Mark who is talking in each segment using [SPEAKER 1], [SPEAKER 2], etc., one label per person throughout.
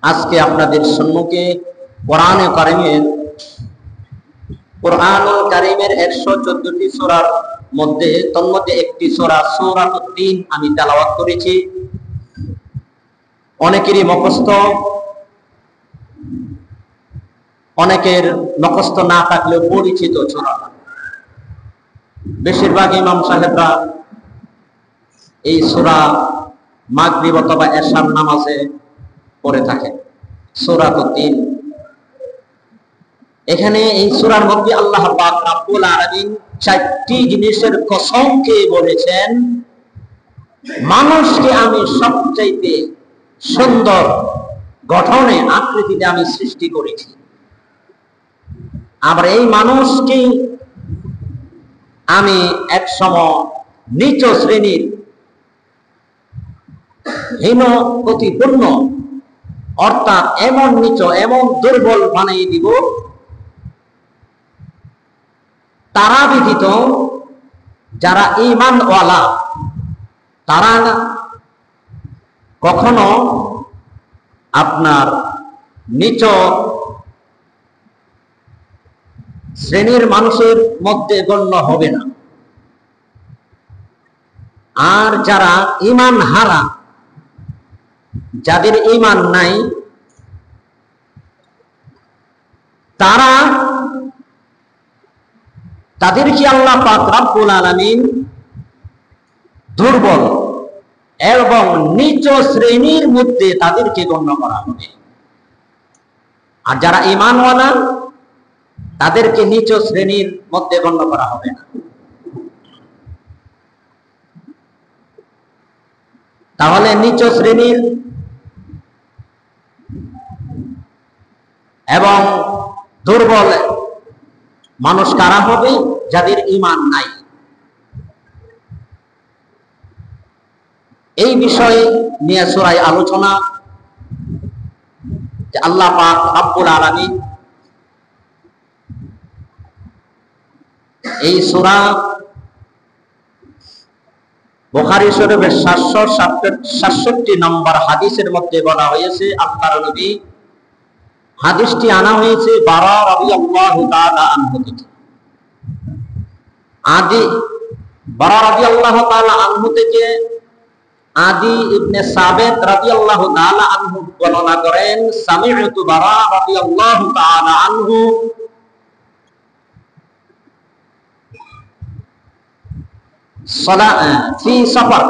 [SPEAKER 1] আজকে আপনাদের সম্মুখে কোরআনুল কারীমের 114টি সূরার মধ্যে তন্মধ্যে একটি সূরা সূরাতুত তিন আমি তেলাওয়াত করেছি। অনেকেরই মুখস্থ, অনেকের মুখস্থ না থাকলেও পরিচিত সূরা। বেশিরভাগ ইমাম সাহেবরা এই সূরা মাগরিব অথবা এশার নামাজে পড়ে থাকেন। সূরাতুত তিন, এখানে এই সূরার মধ্যে আল্লাহ পাক রব্বুল আলামিন চারটি জিনিসের কসম খেয়ে বলেছেন, মানুষকে আমি সবচাইতে সুন্দর গঠনে আকৃতিতে আমি সৃষ্টি করেছি। আবার এই মানুষকে আমি এক সময় নিচ শ্রেণীর হীন গতিপূর্ণ অর্থাৎ এমন নিচ এমন দুর্বল বানিয়ে দিব, তারা ব্যতীত যারা ঈমানওয়ালা তারা কখনো আপনার নিচ শ্রেণীর মানুষের মধ্যে গণ্য হবে না। আর যারা ঈমান হারা, যাদের ঈমান নাই, তাদেরকে আল্লাহ পাক রব্বুল আলামিন দুর্বল এবং নিচ শ্রেণীর মধ্যে তাদেরকে গণ্য করা হবে। আর যারা ঈমানওয়ালা তাদেরকে নিচ শ্রেণীর মধ্যে গণ্য করা হবে না। তাহলে নিচ শ্রেণীর এবং দুর্বল মানুষ কারা হবে? যাদের ঈমান নাই। এই বিষয়ে নিয়ে সূরায় আলোচনা যে আল্লাহ পাক রব্বুল আলামিন এই সূরা বুখারী শরীফের 767 নম্বর হাদিসের মধ্যে বলা হয়েছে, আল্লাহর নবী হাদিসটি আনা হয়েছে বারা রাদিয়াল্লাহু তাআলা আনহু থেকে। বারা রাদিয়াল্লাহু তাআলা আনহু থেকে আদি ইবনে সাবিত রাদিয়াল্লাহু তাআলা আনহু বর্ণনা করেন, সামি'তু বারা রাদিয়াল্লাহু তাআলা আনহু ফি সফর,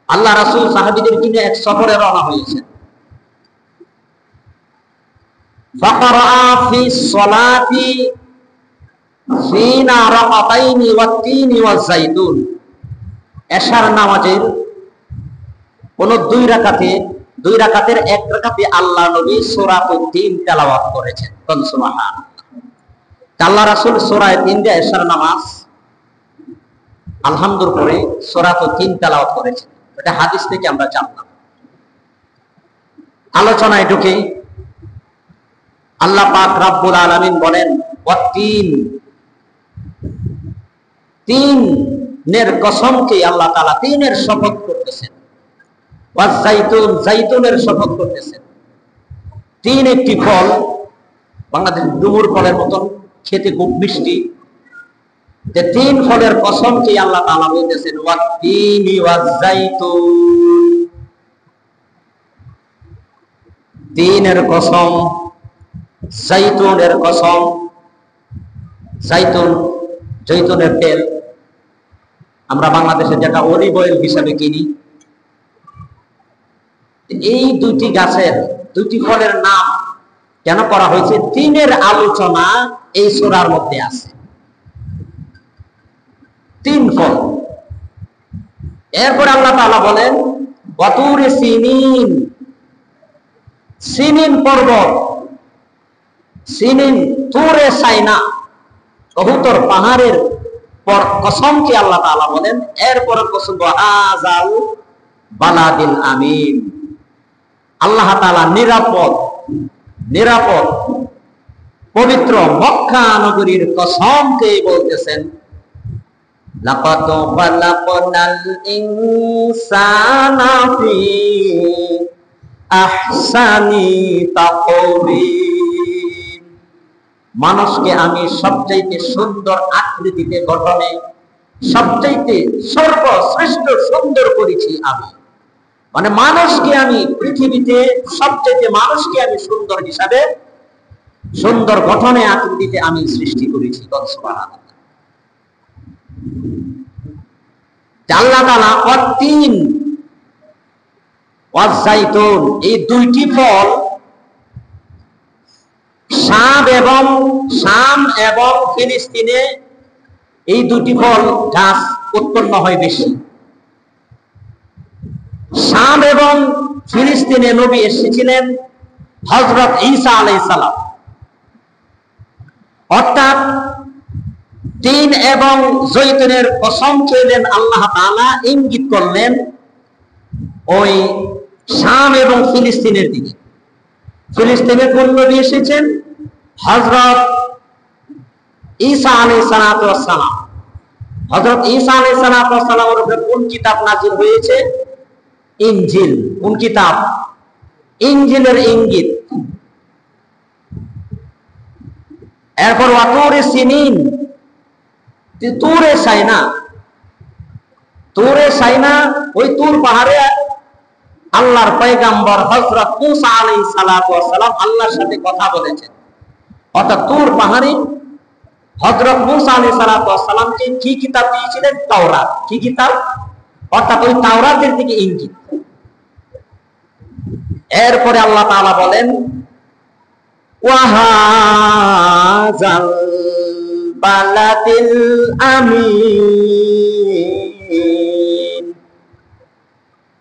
[SPEAKER 1] আল্লাহ রাসূল সাহাবীদের নিয়ে এক সফরে রওনা হয়েছেন। ফাকরা ফি সলাতি ফিনা রাকাতাইনি ওয়াত-তিনি ওয়াজ-যাইতুন, এশার নামাজের কোন দুই রাকাতের এক রাকাতে আল্লাহ নবী সূরাতুত তিন তেলাওয়াত করেছেন। সুবহানাল্লাহ। আল্লাহ রাসূল সূরা 3 দিয়ে এশার নামাজ আলহামদুর পরে সূরাতুত তিন তেলাওয়াত করেছেন। এটা হাদিস থেকে আমরা জানলাম। আলোচনায় ঢুকে আল্লাহ পাক রব্বুল আলামিন বলেন, ওয়াত-তিন, তিনের কসমকে আল্লাহ তাআলা তিনের শপথ করতেছেন। ওয়াজ-যাইতুন, যাইতুনের শপথ করতেছেন। তিন একটি ফল, বাংলাদেশ ডুমুর ফলের মতন খেতে খুব মিষ্টি। যে তিন ফলের কসমকে আল্লাহ তাআলা বলতেছেন, ওয়াত-তিনি ওয়াজ-যাইতুন, তিনের কসম, যাইতুনের কসম। জৈতুনের তেল আমরা বাংলাদেশে যেটা অলিভ অয়েল হিসাবে কিনি। এই দুইটি গাছের দুইটি ফলের নাম কেন করা হয়েছে? তিনের আলোচনা এই সূরার মধ্যে আছে। তিন ফল। এরপর আল্লাহ তাআলা বলেন, ওয়াতুরে সিনিন, সিনিন পর্বত, সিনিন তুরে সাইনা, কবুতর পাহাড়ের পর কসমকে আল্লাহ তাআলা বলেন। এরপর কসম আযাল বালাদিল আমিন, আল্লাহ তাআলা নিরাপদ পবিত্র মক্কা নগরীর কসমকে বলতেছেন, লাকাদ খালাকনাল ইনসানা ফি আহসানি তাকওয়িম, মানুষকে আমি সবচাইতে সুন্দর আকৃতিতে গঠনে সবচাইতে সর্বশ্রেষ্ঠ সুন্দর করেছি আমি। মানে মানুষকে আমি পৃথিবীতে সবচাইতে মানুষকে আমি সুন্দর হিসাবে সুন্দর গঠনে আকৃতিতে আমি সৃষ্টি করেছি। সুবহানাল্লাহ। আল্লাহ তাআলা অতীন ওয়াজাইতুন এই দুইটি ফল শাম এবং ফিলিস্তিনে এই দুটি ফল গাছ উৎপন্ন হয় বেশি। শাম এবং ফিলিস্তিনে নবী এসেছিলেন হযরত ঈসা আলাইহিস সালাম। অর্থাৎ তিন এবং জৈতুনের কসম খেলেন আল্লাহ তাআলা, ইঙ্গিত করলেন ওই শাম এবং ফিলিস্তিনের দিকে। ফিলিস্তিনে কোন নবী এসেছেন? হযরত ঈসা আলাইহিস সালাম। হযরত ঈসা আলাইহিস সালামের উপরে কোন কিতাব নাযিল হয়েছে? ইনজিল। কোন কিতাব? ইনজিলের ইঙ্গিত। এরপর ওয়াতুরে সিনিন, তুরে সাইনা। তুরে সাইনা ওই তুর পাহাড়ে আল্লাহর পয়গম্বর হযরত মুসা আলাইহিস সালাম আল্লাহর সাথে কথা বলেছেন। অর্থাৎ তুর পাহাড়ে হযরত মুসা আলাইহিস সালামকে কি কিতাব দিয়েছিলেন? তাওরাত। কি কিতাব? অর্থাৎ ওই তাওরাতের দিকে ইঙ্গিত। এরপরে আল্লাহ তাআলা বলেন ওয়াহাযাল বালাদিল আমিন,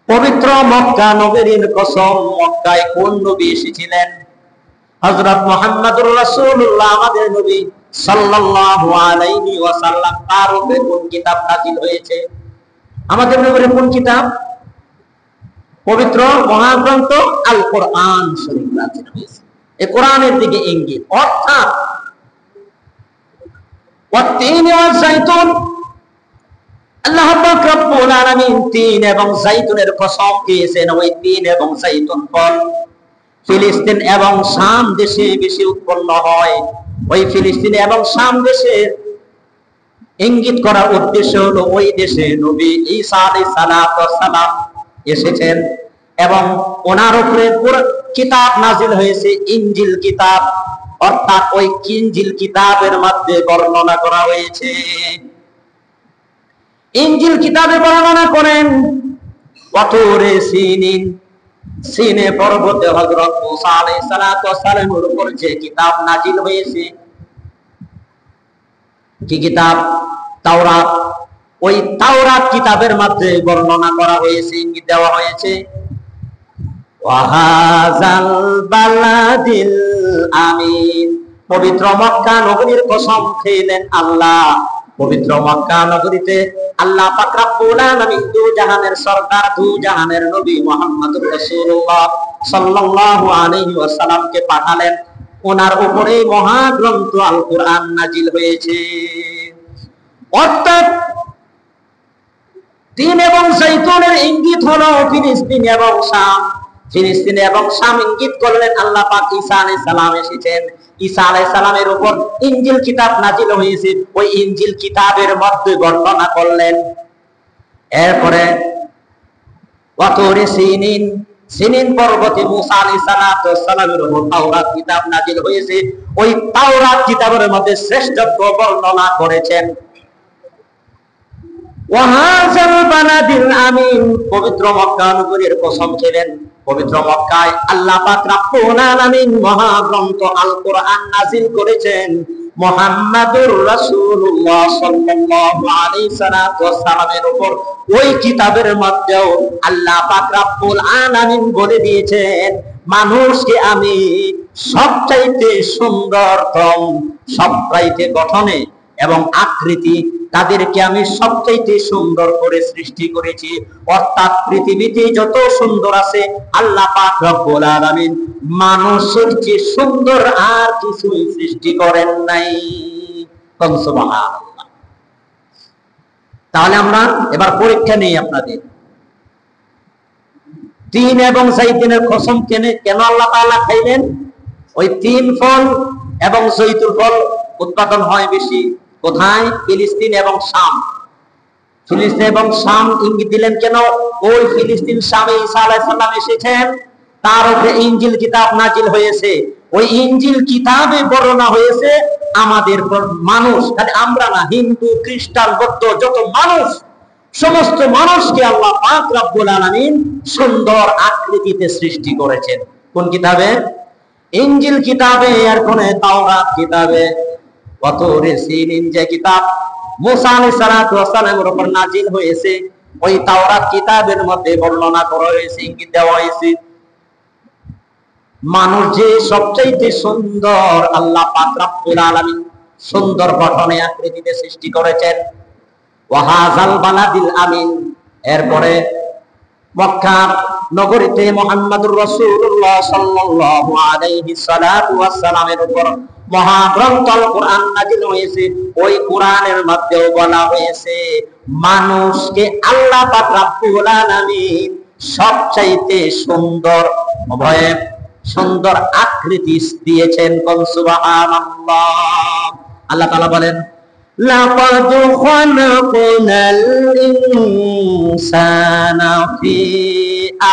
[SPEAKER 1] পবিত্র মক্কা নগরীর কসম। মক্কায় কোন নবী এসেছিলেন? হযরত মুহাম্মদুর রাসূলুল্লাহ, আমাদের নবী সাল্লাল্লাহু আলাইহি ওয়াসাল্লাম। তার উপরে কোন কিতাব নাযিল হয়েছে? আমাদের নবীর কোন কিতাব? পবিত্র মহাগ্রন্থ আল কোরআন শরীফ নাযিল হয়েছে। এই কোরআনের দিকে ইঙ্গিত। অর্থাৎ ওয়াত-তিন ওয়াজ-জাইতুন, আল্লাহ পাক রব্বুল আলামিন তিন এবং জাইতুনের কসম খেয়েছেন। ওই তিন এবং জাইতুন ফল ফিলিস্তিন এবং শাম দেশে বেশি উৎপন্ন হয়। ওই ফিলিস্তিন এবং শাম দেশে ইঙ্গিত করার উদ্দেশ্য হলো ওই দেশে নবী ঈসা আলাইহিস সালাম এসেছেন এবং ওনার উপরে কিতাব নাযিল হয়েছে, ইনজিল কিতাব। অর্থাৎ ওই ইনজিল কিতাবের মধ্যে বর্ণনা করা হয়েছে। ইনজিল কিতাবে বর্ণনা করেন ওয়াতুরে সিনিন, সিনে পর্বতে হযরত মুসা আলাইহিস সালামের উপর যে কিতাব নাযিল হয়েছে। কি কিতাব? তাওরাত। ওই তাওরাত কিতাবের মধ্যে বর্ণনা করা হয়েছে, ইঙ্গিত দেওয়া হয়েছে ওয়াহাযাল বালাদিল আমিন, পবিত্র মক্কা নগরীর কসম খেলেন আল্লাহ। পবিত্র মক্কা নগরীতে আল্লাহ পাক রব্বুল আলামিন দু জাহানের সরদার, দু জাহানের নবী মুহাম্মদুর রাসূলুল্লাহ সাল্লাল্লাহু আলাইহি ওয়াসাল্লামকে পাঠালেন। ওনার উপরে মহাগ্রন্থ আল কোরআন নাযিল হয়েছে। অর্থাৎ তিন এবং জাইতুনের ইঙ্গিত হলো ফিলিস্তিন এবং শাম। ফিলিস্তিন এবং শাম ইঙ্গিত করলেন আল্লাহ পাক ঈসা আলাইহিস সালাম এসেছেন। ঈসা আলাইহিস সালামের উপর ইনজিল কিতাব নাযিল হয়েছে। ওই ইনজিল কিতাবের মধ্যে বর্ণনা করলেন। এরপরে ওয়াতুরে সিনিন, সিনিন পর্বতে মুসা আলাইহিস সালামের উপর তাওরাত কিতাব নাযিল হয়েছে। ওই তাওরাত কিতাবের মধ্যে শ্রেষ্ঠত্ব বর্ণনা করেছেন। ওয়াহাযাল বালাদিল আমিন, পবিত্র মক্কা নগরীর কসম খেলেন। পবিত্র মক্কায় আল্লাহ পাক রব্বুল আলামিন মহাগ্রন্থ আল কোরআন নাযিল করেছেন। মুহাম্মাদুর রাসূলুল্লাহ সাল্লাল্লাহু আলাইহি সাল্লামের উপর ওই কিতাবের মধ্যেও আল্লাহ পাক রব্বুল আলামিন বলে দিয়েছেন মানুষকে আমি সবচাইতে সুন্দরতম, সবচাইতে গঠনে এবং আকৃতি তাদেরকে আমি সবচাইতে সুন্দর করে সৃষ্টি করেছি। অর্থাৎ পৃথিবীতে যত সুন্দর আছে আল্লাহ পাক রব্বুল আলামিন মানুষের চেয়ে সুন্দর আর কিছুই সৃষ্টি করেন নাই। সুবহানাল্লাহ। তাহলে আমরা এবার পরীক্ষা নেই আপনাদের। তিন এবং জাইতুনের কসম কেন আল্লাহ তাআলা খাইলেন? ওই তিন ফল এবং জৈতুন ফল উৎপাদন হয় বেশি কোথায়? ফিলিস্তিন এবং শাম। ফিলিস্তিন এবং শাম ইঙ্গিত দিলেন কেন? ওই ফিলিস্তিন শামে ঈসা আলাইহিস সালাম এসেছেন, তার উপরে ইনজিল কিতাব নাজিল হয়েছে। ওই ইনজিল কিতাবে বর্ণনা হয়েছে আমাদের মানুষ, খালি আমরা না, হিন্দু, খ্রিস্টান, বৌদ্ধ যত মানুষ, সমস্ত মানুষকে আল্লাহ পাক রব্বুল আলামিন সুন্দর আকৃতিতে সৃষ্টি করেছেন। কোন কিতাবে? ইনজিল কিতাবে। আর কোন? তাওরাত কিতাবে। ওয়াতুর সিনিন যে কিতাব মুসা আলাইহিস সালাতু ওয়াস সালামের উপর নাজিল হয়েছে, ওই তাওরাত কিতাবের মধ্যে বর্ণনা করা হয়েছে, ইঙ্গিত দেওয়া হয়েছে মানুষ যে সবচেয়ে সুন্দর আল্লাহ পাক রব্বুল আলামিন সুন্দর গঠনে আকৃতিতে সৃষ্টি করেছেন। ওয়াহাজাল বালাদিল আমিন। এরপরে মক্কা নগরীতে মুহাম্মদুর রাসূলুল্লাহ সাল্লাল্লাহু আলাইহি সাল্লাতু ওয়াস সালামের উপর মহাগ্রন্থ আল কোরআন নাযিল হয়েছে। ওই কোরআনের মধ্যেও বলা হয়েছে মানুষকে আল্লাহ পাক রব্বুল আলামিন সবচাইতে সুন্দর ভয়ে সুন্দর আকৃতি দিয়েছেন। কোন সুবহানাল্লাহ। আল্লাহ তাআলা বলেন লাকাদ খালাকনাল ইনসানা ফি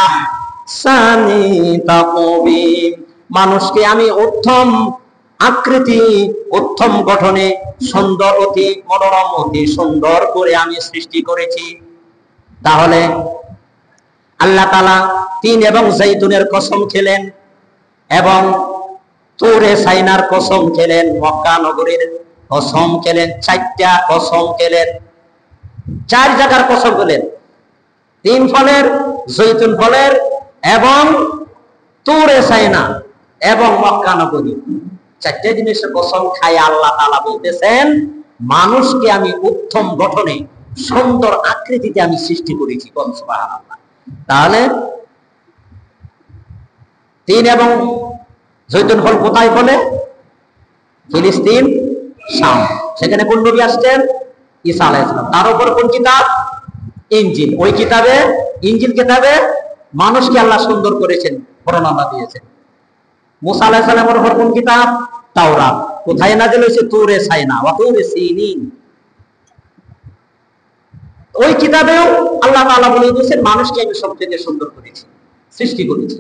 [SPEAKER 1] আহসানি তাকওয়িম। মানুষকে আমি উত্তম আকৃতি, উত্তম গঠনে সুন্দর, অতি মনোরম, অতি সুন্দর করে আমি সৃষ্টি করেছি। তাহলে আল্লাহ তাআলা তিন এবং জাইতুনের কসম খেলেন এবং তুরে সাইনার কসম খেলেন, মক্কা নগরীর কসম খেলেন, চারটা কসম খেলেন, চার জায়গার কসম খেলেন। তিন ফলের, জৈতুন ফলের এবং তুরে সাইনা এবং মক্কা নগরী, চারটে জিনিসের কসম খাই আল্লাহ তাআলা বলতেছেন মানুষকে আমি উত্তম গঠনে সুন্দর আকৃতিতে আমি সৃষ্টি করেছি। কোন সুবহানাল্লাহ। তাহলে তিন এবং জৈতুন ফল কোথায় ফলে? ফিলিস্তিন, শাম। সেখানে কোন নবী আসছেন? ঈসা আলাইহিস সালাম। তার উপর কোন কিতাব? ইনজিল। ওই কিতাবে, ইনজিল কিতাবে মানুষকে আল্লাহ সুন্দর করেছেন, বর্ণনা দিয়েছেন। মুসা আলাইহিস সালামের উপর কোন কিতাব? তাওরাত। কোথায় নাযিল হয়েছে? তুরে সাইনা ওয়া তুরে সিনিন। ওই কিতাবেও আল্লাহ তাআলা বলে দিয়েছেন মানুষকে আমি সবচেয়ে সুন্দর করেছি, সৃষ্টি করেছি।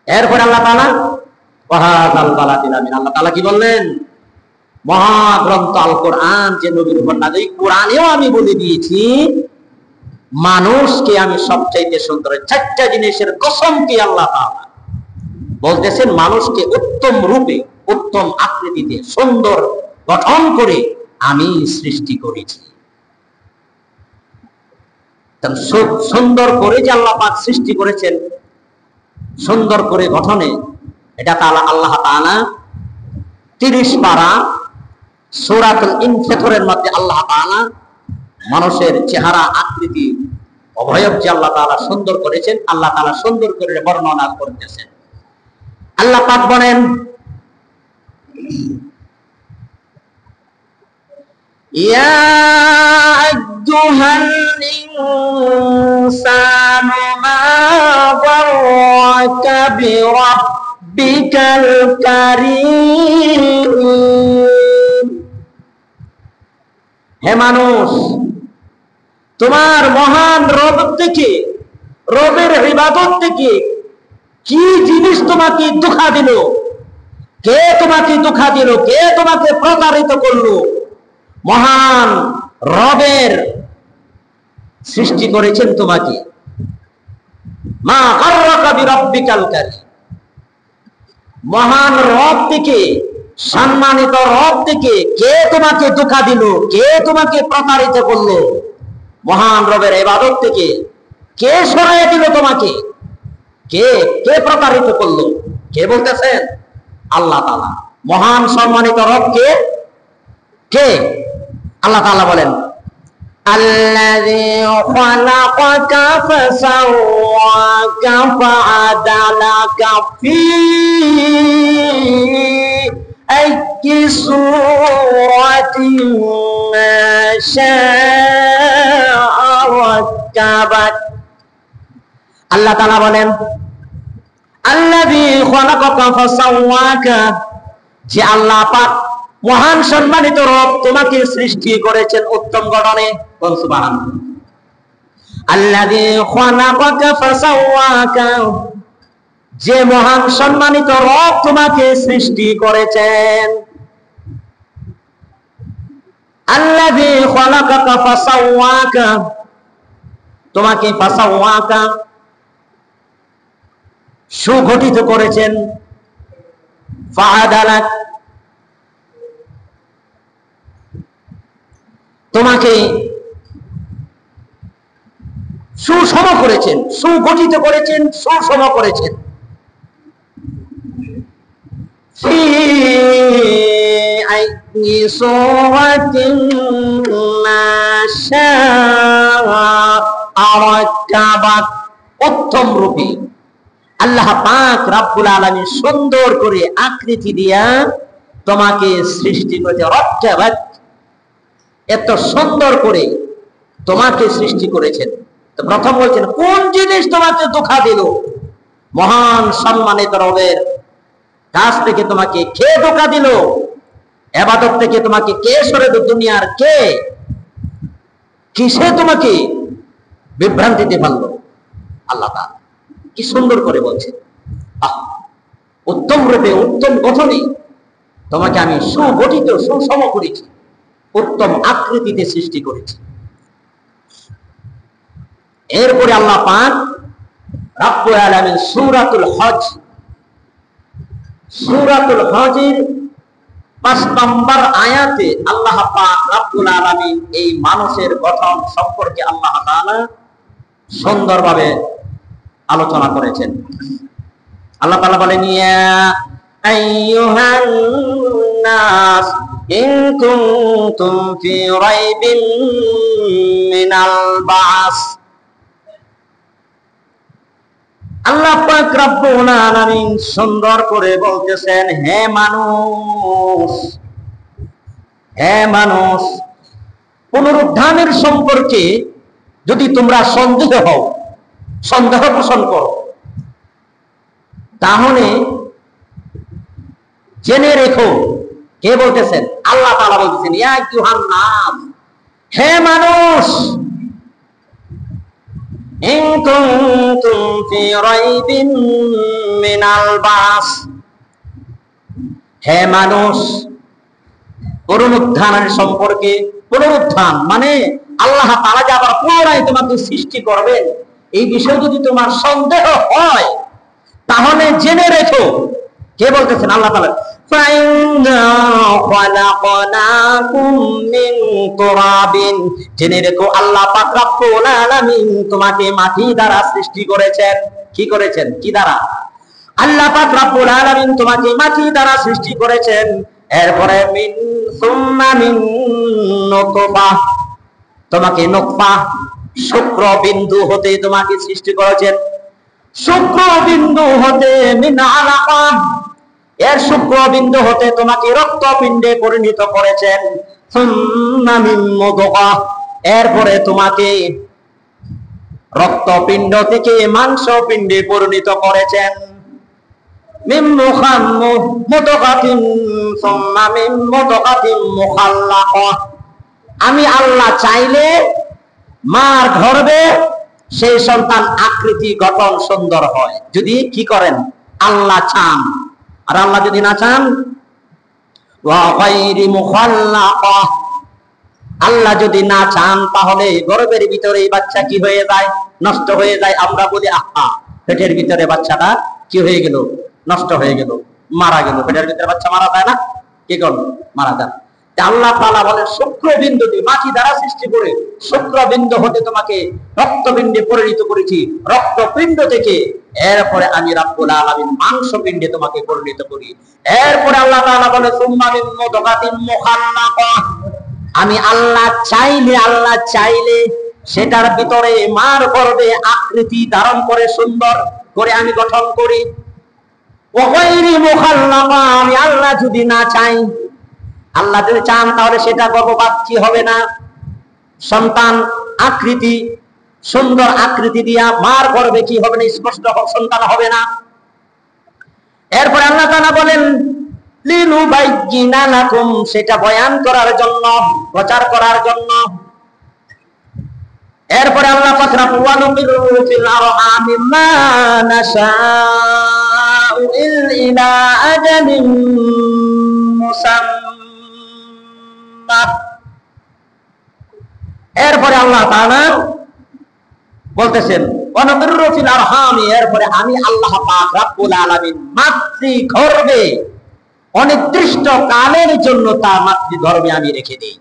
[SPEAKER 1] এরপর আল্লাহ তাআলা ওয়াহাজাল বালাদিল আমিন। আল্লাহ তাআলা কি বললেন? মহাগ্রন্থ আল কোরআন যে নবীর উপর নাযিল, কোরআনেও আমি বলে দিয়েছি মানুষকে আমি সবচাইতে সুন্দর। চারটা জিনিসের কসম কি আল্লাহ তাআলা বলতেছেন মানুষকে উত্তম রূপে, উত্তম আকৃতিতে সুন্দর গঠন করে আমি সৃষ্টি করেছি। সুন্দর করে যে আল্লাহ পাক সৃষ্টি করেছেন, সুন্দর করে গঠনে, এটা তাআলা আল্লাহ তাআলা 30 পারা সূরাতুল ইনফিতরের মধ্যে আল্লাহ তাআলা মানুষের চেহারা, আকৃতি, অবয়ব যে আল্লাহ তাআলা সুন্দর করেছেন, আল্লাহ তাআলা সুন্দর করে বর্ণনা করতেছেন। আল্লাহ পাক বলেন ইয়া আইয়ুহাল ইনসানু মা গাররাকা বিরাব্বিকাল কারীম। হে মানুষ, তোমার মহান রব থেকে, রবের ইবাদত থেকে কি জিনিস তোমাকে ধোঁকা দিল? কে তোমাকে ধোঁকা দিল? কে তোমাকে প্রতারিত করলো? মহান রবের সৃষ্টি করেছেন তোমাকে। মা গাররাকা বিরাব্বিকাল কারীম। মহান রব থেকে, সম্মানিত রব থেকে কে তোমাকে ধোঁকা দিল? কে তোমাকে প্রতারিত করলো? মহান রবের ইবাদত থেকে কে সরাইয়া দিল তোমাকে? কে কে প্রতারিত করলো? কে বলতেছেন? আল্লাহ তাআলা। মহান সম্মানিত রব কে? কে? আল্লাহ তাআলা বলেন আল্লাযী খালাকাকা ফাসাওয়াকা ফাআদালাকা ফি আইয়ি সূরাতিন মা শাআ রাক্কাবাক। আল্লাহ তাআলা বলেন আল্লাযী খালাকাকা ফাসাওয়াকা, যে আল্লাহ পাক মহান সম্মানিত রব তোমাকে সৃষ্টি করেছেন উত্তম গঠনে। বল সুবহানাল্লাহ। আল্লাযী খালাকাকা ফাসাওয়াকা, যে মহান সম্মানিত রব তোমাকে সৃষ্টি করেছেন। আল্লাযী খালাকাকা ফাসাওয়াকা, তোমাকে ফাসাওয়াকা সুগঠিত করেছেন। ফাআদালাক, তোমাকে সুষম করেছেন, সুগঠিত করেছেন, সুষম করেছেন। ফি আইয়ি সূরাতিন মা শাআ রাক্কাবাক, উত্তম রূপে আল্লাহ পাক রব্বুল আলামিন সুন্দর করে আকৃতি দিয়া তোমাকে সৃষ্টি করেছে। রাক্কাবাক, এত সুন্দর করে তোমাকে সৃষ্টি করেছেন। তো প্রথম বলছেন কোন জিনিস তোমাকে ধোঁকা দিল? মহান সম্মানিত রবের কাছ থেকে তোমাকে কে ধোঁকা দিল? ইবাদত থেকে তোমাকে কে সরে দিল? দুনিয়ার কে? কিসে তোমাকে বিভ্রান্তিতে ফেললো? আল্লাহ তাআলা কি সুন্দর করে বলছেন, উত্তম রূপে উত্তম গঠনে তোমাকে আমি সুগঠিত সুষম করেছি, উত্তম আকৃতিতে সৃষ্টি করেছি। এরপরে আল্লাহ পাক রব্বুল আলামিন সূরাতুল হজ, সূরাতুল হজের 5 নম্বর আয়াতে আল্লাহ পাক রব্বুল আলামিন এই মানুষের গঠন সম্পর্কে আল্লাহ তাআলা সুন্দরভাবে আলোচনা করেছেন। আল্লাহ তাআলা বলেন ইয়া আইয়ুহান নাস ইন কুনতুম ফি রাইবিন মিনাল বাস, আল্লাহ পাক রব্বুল আলামিন সুন্দর করে বলতেছেন হে মানুষ, হে মানুষ, পুনরুত্থানের সম্পর্কে যদি তোমরা সন্দেহ হও, সন্দেহ পোষণ করো, তাহলে জেনে রেখো। কে বলতেছেন? আল্লাহ তাআলা বলতেছেন ইয়া আইয়ুহান নাস, হে মানুষ, ইন কুনতুম ফি রাইবিন মিনাল বাস, হে মানুষ, পুনরুত্থানের সম্পর্কে, পুনরুত্থান মানে আল্লাহ তাআলা যে আবার পুনরায় তোমাকে সৃষ্টি করবেন, এই বিষয়ে যদি তোমার সন্দেহ হয় তাহলে জেনে রেখো। কে বলতেছেন? আল্লাহ তাআলা জেনে রেখো আল্লাহ পাক রব্বুল আলামিন তোমাকে মাটি দ্বারা সৃষ্টি করেছেন। কি করেছেন? কি দ্বারা? আল্লাহ পাক রব্বুল আলামিন তোমাকে মাটি দ্বারা সৃষ্টি করেছেন। এরপরে মিন সুম্মা মিন নুতফা, তোমাকে নুতফা শুক্রবিন্দু হতে তোমাকে সৃষ্টি করেছেন। শুক্রবিন্দু হতে মিন আলাকা, এর শুক্রবিন্দু হতে তোমাকে রক্তপিণ্ডে পরিণত করেছেন। সুম্মা মিন মুদগা, এরপরে তোমাকে রক্তপিণ্ড থেকে মাংসপিণ্ডে পরিণত করেছেন। মিন মুদগাতিন সুম্মা মিন মুদগাতিন মুখাল্লাকা, আমি আল্লাহ চাইলে মার গর্ভে সেই সন্তান আকৃতি গঠন সুন্দর হয়, যদি কি করেন? আল্লাহ চান। আর আল্লাহ যদি না চান, ওয়া গায়রি মুখাল্লাকা, আল্লাহ যদি না চান তাহলে গর্ভের ভিতরে এই বাচ্চা কি হয়ে যায়? নষ্ট হয়ে যায়। আমরা বলি আহা, পেটের ভিতরে বাচ্চাটা কি হয়ে গেল? নষ্ট হয়ে গেল, মারা গেল। পেটের ভিতরে বাচ্চা মারা যায় না? কি করল? মারা যায়। আল্লাহ তাআলা বলেন শুক্রবিন্দু মাটি দ্বারা সৃষ্টি করে শুক্রবিন্দু হতে তোমাকে রক্তপিণ্ডে পরিণত করেছি, রক্তপিণ্ড থেকে এরপরে আমি রব্বুল আলামিন মাংসপিণ্ডে তোমাকে পরিণত করি। এরপরে আল্লাহ তাআলা বলে সুম্মা মিন মুদগাতিন মুখাল্লাকা, আমি আল্লাহ চাইলে সেটার ভিতরে মার গর্ভে আকৃতি ধারণ করে সুন্দর করে আমি গঠন করি। ওয়া গায়রি মুখাল্লাকা, আমি আল্লাহ যদি না চাই, আল্লাহ যদি চান তাহলে সেটা গর্ভপাত কি হবে না, সন্তান আকৃতি সুন্দর আকৃতি দিয়া মার গর্ভে কি হবে না, স্পষ্ট সন্তান হবে না। এরপরে আল্লাহ তাআলা বলেন লিনুবাইয়িনা লাকুম, সেটা বয়ান করার জন্য, প্রচার করার জন্য। এরপরে আল্লাহ পাক রাব্বুল আলামিন ফিল আরহামি মা নাশাউ ইলা আজালিন মুসাম্মা। এরপরে আল্লাহ তাআলা বলতেছেন ওয়ানুমিরু ফিল আরহামি, এরপরে আমি আল্লাহ পাক রাব্বুল আলামিন মাতৃগর্ভে অনির্দিষ্ট কালের জন্য তার মাতৃগর্ভে আমি রেখে দিই।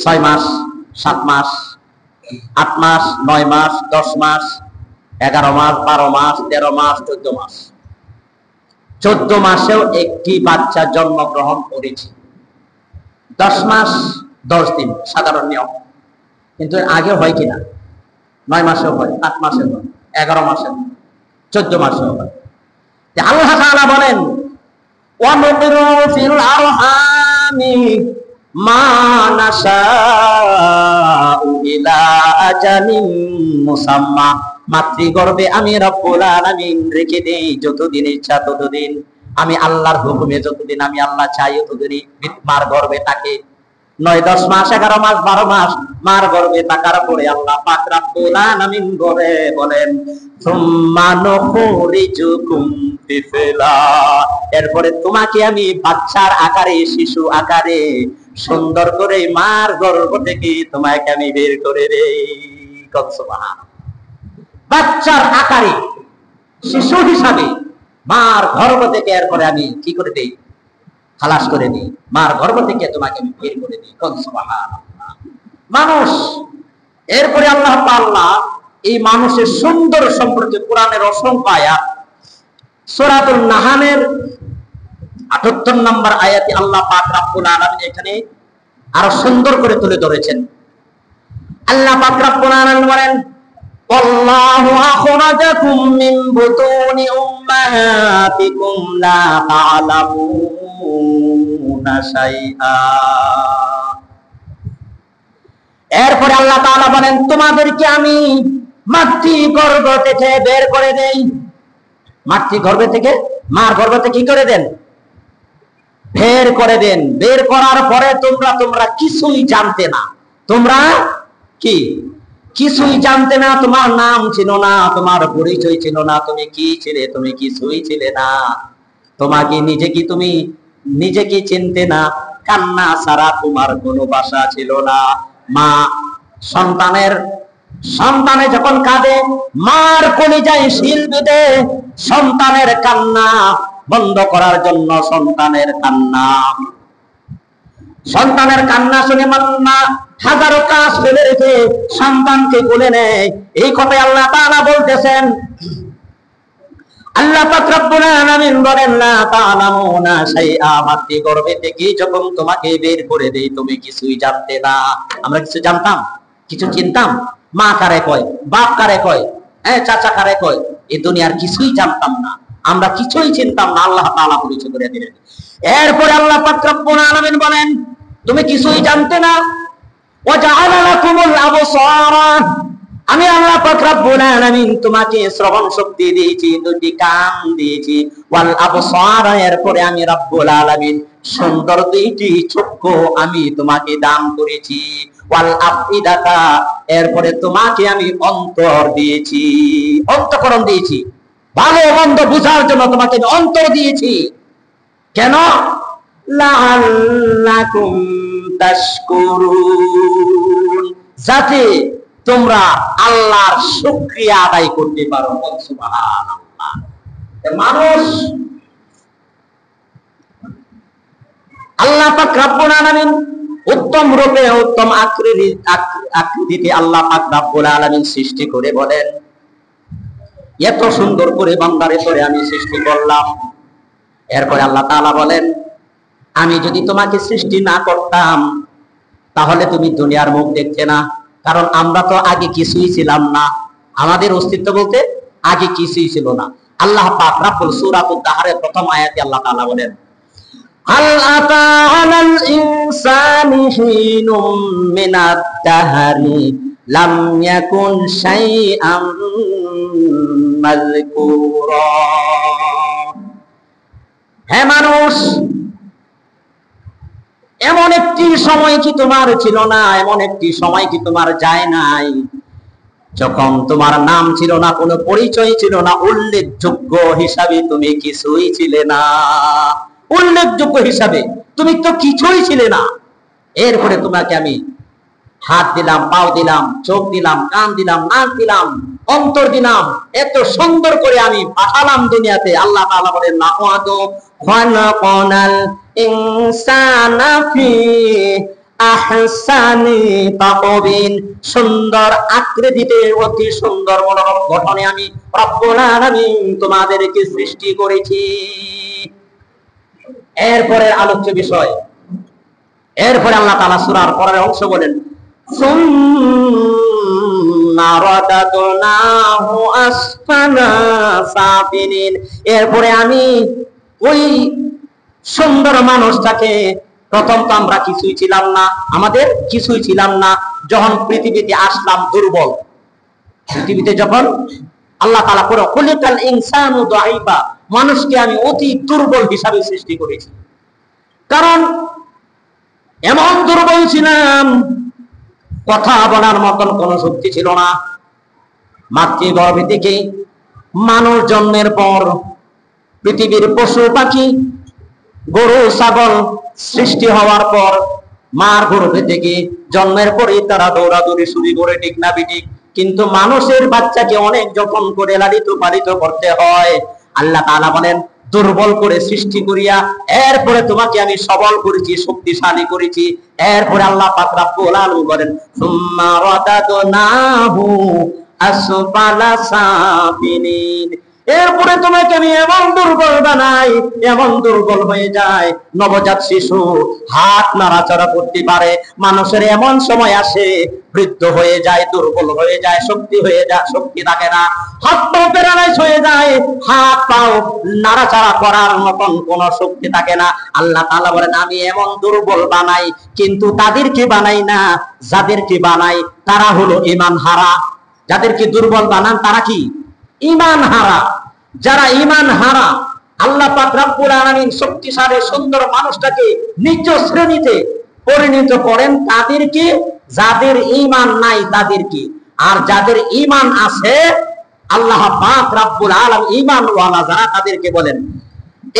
[SPEAKER 1] 6 মাস, 7 মাস, 8 মাস, 9 মাস, 10 মাস, 11 মাস, 12 মাস, 13 মাস, 14 মাস। 14 মাসেও একটি বাচ্চা জন্মগ্রহণ করেছে। 10 মাস 10 দিন সাধারণ নিয়ম, কিন্তু আগে হয় কিনা? 9 মাসেও হয়, 8 মাসেও হয়, 11 মাসেও, 14 মাসেও হয়। আল্লাহ তাআলা বলেন ওয়ানুমিরু ফিল আরহামি মা নাশাউ ইলা আজালিন মুসাম্মা, মাতৃগর্ভে আমি রব্বুল আলামিন রেখে দেই যতদিন ইচ্ছা ততদিন। আমি আল্লাহর হুকুমে যতদিন আমি আল্লাহ চাই ততদিনই মার গর্ভে থাকে। 9, 10 মাস, 11 মাস, 12 মাস মার গর্ভে থাকার পরে আল্লাহ পাক রব্বুল আলামিন বলেন সুম্মা নুখরিজুকুম তিফলা, এরপরে তোমাকে আমি বাচ্চার আকারে, শিশু আকারে সুন্দর করে মার গর্ভ থেকে তোমাকে আমি বের করে দেই। সুবহানাল্লাহ। বাচ্চার আকারে শিশু হিসাবে মার গর্ভ থেকে এরপরে আমি কি করে দেই? খালাস করে দিই, মার গর্ভ থেকে তোমাকে আমি বের করে দিই। সুবহানাল্লাহ। মানুষ, এরপরে আল্লাহ তাআলা এই মানুষের সুন্দর সম্পর্কে কোরআনের অসংখ্য আয়াত, সূরাতুল নাহলের ৭৮ নম্বর আয়াতে আল্লাহ পাক রব্বুল আলামিন এখানে আরো সুন্দর করে তুলে ধরেছেন। আল্লাহ পাক রব্বুল আলামিন বলেন আল্লাহু আখরাজাকুম মিন বুতুনি উম্মাহাতিকুম লা তা'লামুনা শাইআ। এরপরে আল্লাহ তাআলা বলেন তোমাদেরকে আমি মাতৃগর্ভ থেকে বের করে দেই। মাতৃগর্ভ থেকে, মার গর্ভ থেকে কি করে দেন? বের করে দেন। বের করার পরে তোমরা কিছুই জানতে না। তোমরা কি কিছুই জানতে না, তোমার নাম ছিল না, তোমার পরিচয় ছিল না, তুমি কি ছিলে, তুমি কিছুই ছিলে না। তোমাকে তুমি নিজেকে চিনতে না। কান্না ছাড়া তোমার কোনো ভাষা ছিল না। মা সন্তানে যখন কাঁদে, মার কলিজায় শিল বিঁধে সন্তানের কান্না বন্ধ করার জন্য সন্তানের কান্না শুনে মা হাজারো কাজ ফেলে রেখে সন্তানকে কোলে নেয়। এই কথাই আল্লাহ তাআলা বলতেছেন। আল্লাহ পাক রব্বুল আলামিন বলেন লা তা'লামুনা শাইআ, মাতৃগর্ভে থেকে যখন তোমাকে বের করে দেই তুমি কিছুই জানতে না। আমরা কিছু জানতাম? কিছু চিনতাম? মা কারে কয়, বাপ কারে কয়, চাচা কারে কয়, এই দুনিয়ার কিছুই জানতাম না, আমরা কিছুই চিনতাম না। আল্লাহ তাআলা পরিচয় করে দিলেন। এরপরে আল্লাহ পাক রব্বুল আলামিন বলেন তুমি কিছুই জানতে না। ওয়া জাআলা লাকুমুল আবসারা, আমি আল্লাহ পাক রব্বুল আলামিন তোমাকে শ্রবণ শক্তি দিয়েছি, দুটি কান দিয়েছি। ওয়াল আবসারা, এরপরে আমি রব্বুল আলামিন সুন্দর দুইটি চক্ষু আমি তোমাকে দান করেছি। ওয়াল আফইদাতা, এরপরে তোমাকে আমি অন্তর দিয়েছি, অন্তঃকরণ দিয়েছি। ভালো মন্দ বুঝার জন্য তোমাকে অন্তর দিয়েছি। কেন? লাআল্লাকুম তাশকুরুন, যাতে তোমরা আল্লাহর শুকরিয়া আদায় করতে পারো। সুবহানাল্লাহ। মানুষ আল্লাহ পাক রব্বুল আলামিন উত্তম রূপে, উত্তম আকৃতিতে আল্লাহ পাক রব্বুল আলামিন সৃষ্টি করে বলেন এত সুন্দর করে বান্দারে করে আমি সৃষ্টি করলাম। এরপরে আল্লাহ তাআলা বলেন আমি যদি তোমাকে সৃষ্টি না করতাম তাহলে তুমি দুনিয়ার মুখ দেখতে না। কারণ আমরা তো আগে কিছুই ছিলাম না, আমাদের অস্তিত্ব বলতে আগে কিছুই ছিল না। আল্লাহ পাক রব্বুল সূরাতুদ দাহরের প্রথম আয়াতে আল্লাহ তাআলা বলেন হাল আতা আলাল ইনসানি হিনুম মিনাদ দাহরি লাম ইয়াকুন শাইআম মাযকুরা। হে মানুষ, এমন একটি সময় কি তোমার ছিল না, এমন একটি সময় কি তোমার যায় নাই যখন তোমার নাম ছিল না, কোনো পরিচয় ছিল না, উল্লেখযোগ্য হিসাবে তুমি কিছুই ছিলে না। উল্লেখযোগ্য হিসাবে তুমি তো কিছুই ছিলে না। এরপরে তোমাকে আমি হাত দিলাম, পাও দিলাম, চোখ দিলাম, কান দিলাম, নাক দিলাম, অন্তর দিলাম, এত সুন্দর করে আমি পাঠালাম দুনিয়াতে। আল্লাহ তাআলা বলেন লাকাদ খালাকনাল ইনসানা ফি আহসানি তাকওয়িম, সুন্দর আকৃতিতে অতি সুন্দর মনোরম গঠনে আমি রব্বুল আলামিন তোমাদেরকে সৃষ্টি করেছি। এরপরে আলোচ্য বিষয়, এরপরে আল্লাহ তাআলা সূরার পরের অংশ বলেন সুম্মা রাদাদনাহু আসফালা সাফিলিন, এরপরে আমি ওই সুন্দর মানুষটাকে, প্রথম তো আমরা কিছুই ছিলাম না, আমাদের কিছুই ছিলাম না, যখন পৃথিবীতে আসলাম দুর্বল, পৃথিবীতে যখন আল্লাহ তাআলা করে খুলিকাল ইনসানু দাঈফা, মানুষকে আমি অতি দুর্বল হিসাবে সৃষ্টি করেছি। কারণ এমন দুর্বল ছিলাম, কথা বলার মতন কোনো শক্তি ছিল না। মাতৃগর্ভ থেকে মানুষ জন্মের পর পৃথিবীর পশু পাখি গরু ছাগল সৃষ্টি হওয়ার পর মার গর্ভে থেকে জন্মের পরেই তারা দৌড়াদৌড়ি শুরু করে, ঠিক না বিঠিক? কিন্তু মানুষের বাচ্চাকে অনেক যত্ন করে লালিত পালিত করতে হয়। আল্লাহ তাআলা বলেন দুর্বল করে সৃষ্টি করিয়া এরপরে তোমাকে আমি সবল করেছি, শক্তিশালী করেছি। এরপরে আল্লাহ পাক রব্বুল আলামিন বলেন সুম্মা রাদাদনাহু আসফালা সাফিলিন, এরপরে তোমাকে আমি এমন দুর্বল বানাই, এমন দুর্বল হয়ে যায় নবজাত শিশু হাত নাড়াচাড়া করতে পারে। মানুষের এমন সময় আসে বৃদ্ধ হয়ে যায়, দুর্বল হয়ে যায়, শক্তি হয়ে যায়, শক্তি থাকে না, হাত পাও প্যারালাইজ হয়ে যায়, হাত পাও নাড়াচাড়া করার মতন কোনো শক্তি থাকে না। আল্লাহ তাআলা বলেন আমি এমন দুর্বল বানাই, কিন্তু তাদেরকে বানাই না, যাদেরকে বানাই তারা হলো ঈমান হারা। যাদেরকে দুর্বল বানান তারা কি? ঈমান হারা। যারা ঈমান হারা, আল্লাহ পাক রব্বুল আলামিন শক্তিশালী সুন্দর মানুষটাকে নিজ শ্রেণীতে পরিণত করেন তাদেরকে, যাদের ঈমান নাই তাদেরকে। আর যাদের ঈমান আছে, আল্লাহ পাক রব্বুল আলামিন ঈমানওয়ালা যারা তাদেরকে বলেন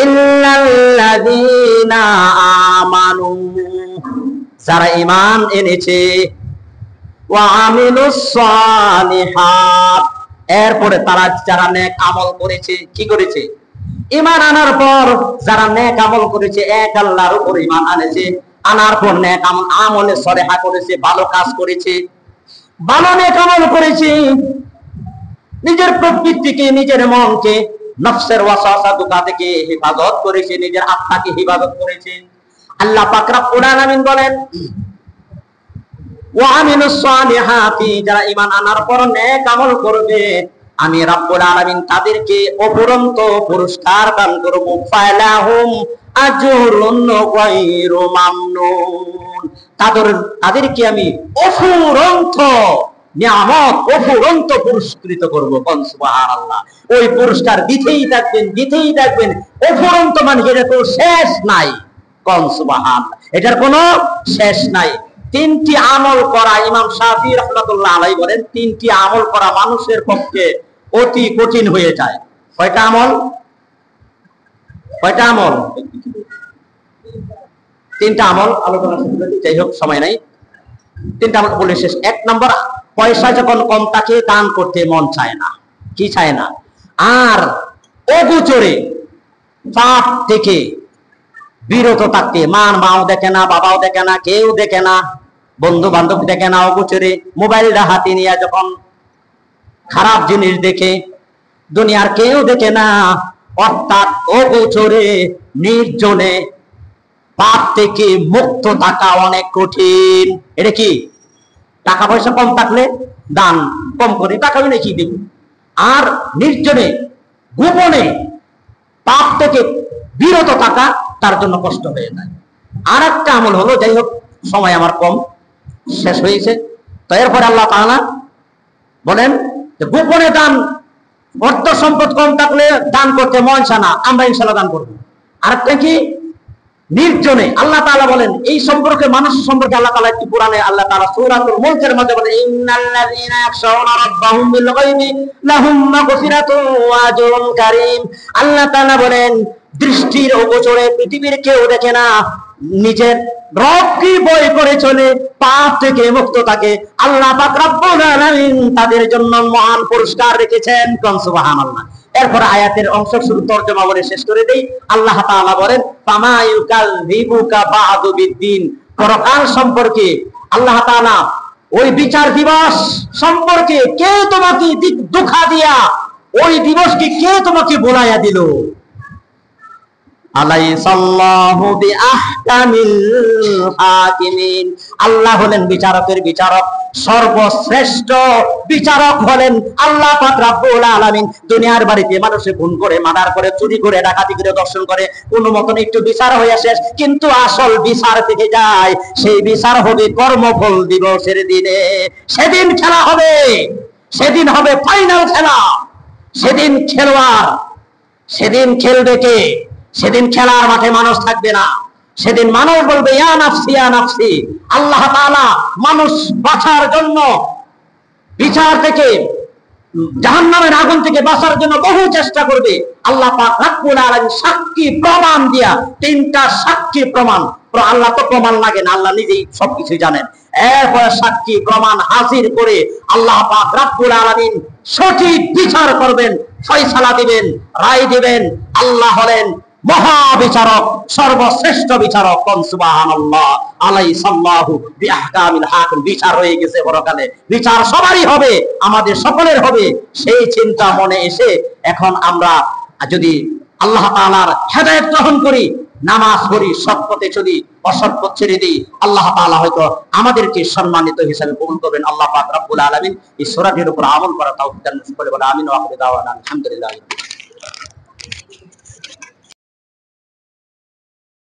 [SPEAKER 1] ইল্লাল্লাযীনা আমানু, যারা ঈমান এনেছে, ওয়া আমিলুস সালিহাত, এরপরে তারা যারা নেক আমল করেছে। কি করেছে? ঈমান আনার পর যারা নেক আমল করেছে, এক আল্লাহর উপর ঈমান আনেছে, আনার পর নেক আমল, আমলে সলেহা করেছে, ভালো কাজ করেছে, ভালো নেক আমল করেছে, নিজের প্রবৃত্তিকে, নিজের মনকে নফসের ওয়াসওয়াসা দুকা থেকে হেফাজত করেছে, নিজের আত্মাকে হেফাজত করেছে। আল্লাহ পাক রব্বুল আলামিন বলেন ওয়া আমিলুস সালিহাতি, যারা ঈমান আনার পর নেক আমল করবে আমি রব্বুল আলামিন তাদেরকে অপরন্ত পুরস্কার দান করব। ফালাহুম আজরুন গায়রু মামনুন, তাদেরকে আমি অফুরন্ত নিয়ামত, অফুরন্ত পুরস্কৃত করব। সুবহানাল্লাহ। ওই পুরস্কার দিতেই থাকবেন, দিতেই থাকবেন, অফুরন্ত, মানে এটা তো শেষ নাই। সুবহানাল্লাহ, এটার কোনো শেষ নাই। তিনটি আমল করা, ইমাম শাফি রাহমাতুল্লাহ আলাইহি বলেন তিনটি আমল করা মানুষের পক্ষে অতি কঠিন হয়ে যায়। কয়টা আমল? কয়টা আমল? তিনটা আমল আলোচনা করতে, যাই হোক সময় নাই। তিনটা আমল বলে শেষ। এক নম্বর, পয়সা যখন কম থাকে দান করতে মন চায় না। কি চায় না? আর অগোচরে পাপ থেকে বিরত থাকতে, মাও দেখে না, বাবাও দেখে না, কেউ দেখে না, বন্ধু বান্ধব দেখে না, অগোচরে মোবাইলটা হাতে নিয়ে যখন খারাপ জিনিস দেখে, দুনিয়ার কেউ দেখে না, অর্থাৎ অগোচরে নির্জনে পাপ থেকে মুক্ত থাকা অনেক কঠিন। এটা কি? টাকা পয়সা কম থাকলে দান কম করে, টাকা নাকি দেব। আর নির্জনে গোপনে পাপ থেকে বিরত থাকা তার জন্য কষ্ট হয়ে যায়। আর একটা আমল হলো, যাই হোক সময় আমার কম, শেষ হয়েছে, তো এরপরে আল্লাহ তাআলা বলেন যে গোপনে দান, অর্থ সম্পদ কম থাকলে দান করতে মনসা না, আমরা ইনশাআল্লাহ দান করব। আরেকটা কি, নির্জনে আল্লাহ তাআলা বলেন এই সম্পর্কে, মানুষ সম্পর্কে আল্লাহ তাআলা একটি কোরআনে আল্লাহ তাআলা সূরাতুল মুলকের মধ্যে বলেন ইন্নাল্লাযীনা ইয়াখশাউনা রাব্বাহুম বিল গায়বি লাহুম মাগফিরাতুন ওয়া আজরুন কারীম। আল্লাহ তাআলা বলেন দৃষ্টির অগোচরে পৃথিবীর কেউ দেখে না, নিজের রবকে ভয় করে চলে, পাপ থেকে মুক্ত থাকে, আল্লাহ পাক রব্বুল আলামিন তাদের জন্য মহান পুরস্কার রেখেছেন। কোন সুবহানাল্লাহ। এরপর আয়াতের অংশ শুরু তরজমা বলে শেষ করে দেই। আল্লাহ তাআলা বলেন ফামা ইউকাযযিবুকা বা'দু বিদ্দিন। পরকাল সম্পর্কে আল্লাহ তাআলা ওই বিচার দিবস সম্পর্কে কে তোমাকে ধোঁকা দিয়া, ওই দিবসকে কে তোমাকে বলাইয়া দিল? আলাইসাল্লাহু বিআহকামিল হাকিমিন। আল্লাহ হলেন বিচারকের বিচারক, সর্বশ্রেষ্ঠ বিচারক হলেন আল্লাহ পাক রব্বুল আলামিন। দুনিয়ার বাড়িতে মানুষে খুন করে, মার্ডার করে, চুরি করে, ডাকাতি করে, দর্শন করে, কোনো মতন একটু বিচার হয়ে শেষ, কিন্তু আসল বিচার থেকে যায়। সেই বিচার হবে কর্মফল দিবসের দিনে। সেদিন খেলা হবে, সেদিন হবে ফাইনাল খেলা, সেদিন খেলোয়াড়, সেদিন খেলবে কে? সেদিন খেলার মাঠে মানুষ থাকবে না, সেদিন মানুষ বলবে ইয়া নাফসি ইয়া নাফসি। আল্লাহ তাআলা মানুষ বাঁচার জন্য, বিচার থেকে, জাহান্নামের আগুন থেকে বাঁচার জন্য বহু চেষ্টা করবে। আল্লাহ পাক রব্বুল আলামিন সাক্ষী প্রমাণ দিয়া, তিনটা সাক্ষী প্রমাণ, আল্লাহ তো প্রমাণ লাগে না, আল্লাহ নিজেই সবকিছু জানেন। এরপরে সাক্ষী প্রমাণ হাজির করে আল্লাহ পাক রব্বুল আলামিন সঠিক বিচার করবেন, ফয়সালা দিবেন, রায় দিবেন। আল্লাহ হলেন মহাবিচারক, সর্বশ্রেষ্ঠ বিচারক। কোন সুবহানাল্লাহ। আলাইসাল্লাহু বিআহকামিল হাকিম। বিচার হয়ে গেছে পরকালে, বিচার সবারই হবে, আমাদের সকলের হবে। সেই চিন্তা মনে এসে এখন আমরা যদি আল্লাহ তাআলার হেদায়েত গ্রহণ করি, নামাজ পড়ি, সৎ পথে চলি, অসৎ পথ ছেড়ে দিই, আল্লাহ তাআলা হয়তো আমাদেরকে সম্মানিত হিসেবে কবুল করবেন। আল্লাহ পাক রব্বুল আলামিন এই সূরাটির উপর আমল করা তৌফিক দান করেন। আমিন ওয়া আখিরু দাওয়ানা আলহামদুলিল্লাহ।